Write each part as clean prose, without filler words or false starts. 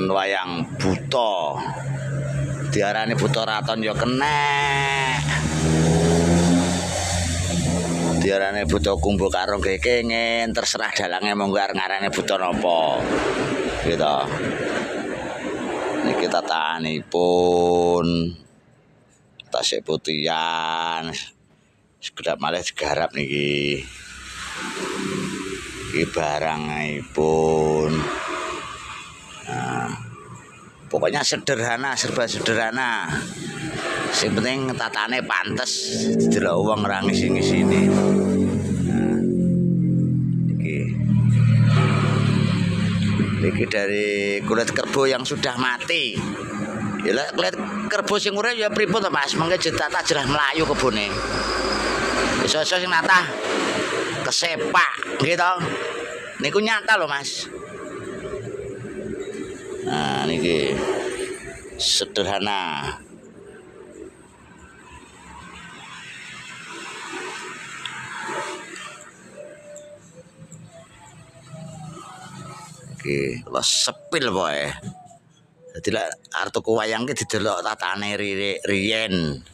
Wayang buta diarani buta raton ya kena, diarani buta kumbu karo kenging terserah dalange monggo arep ngarani buta napa gitu. Niki tatanipun tasik putihan sekedap malih digarap niki. Iki barangipun. Nah, pokoknya sederhana, serba sederhana. Sing penting tatane pantes didelok wong ora ngisi-ngisini. Nah, iki dari kulit kerbau yang sudah mati. Ya kulit kerbau sing urip ya pripun to Mas? Mengke ditata jerah melayu kebune. Iso-iso sing natah kesepak gitu. Niku nyata loh Mas. Nah niki sederhana. Iki lho sepil pokoke. Dadi lek arep tuku wayang ki didelok tatane riyen.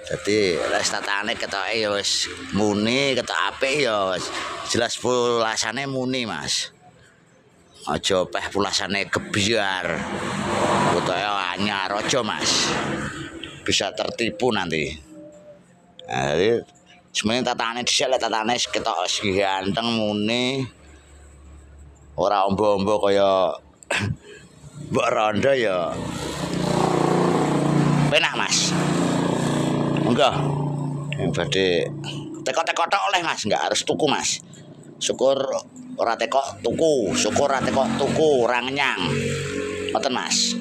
Dadi lek tatane ketoke ya wis muni, ketok apik ya wis jelas pulasane muni Mas. Aja peh pulasane kebiar. Pokoke anyar aja Mas. Bisa tertipu nanti. Nah, jadi sebenarnya tatane dhisik lek tatane ketok ganteng muni. Ora ombo-ombo kaya Mbok Rondo ya. Penak Mas. Monggo. Badhe teko-teko tok oleh Mas, enggak harus tuku Mas. Syukur ora teko tuku, syukur ora teko tuku ora ngenyang. Ngoten Mas.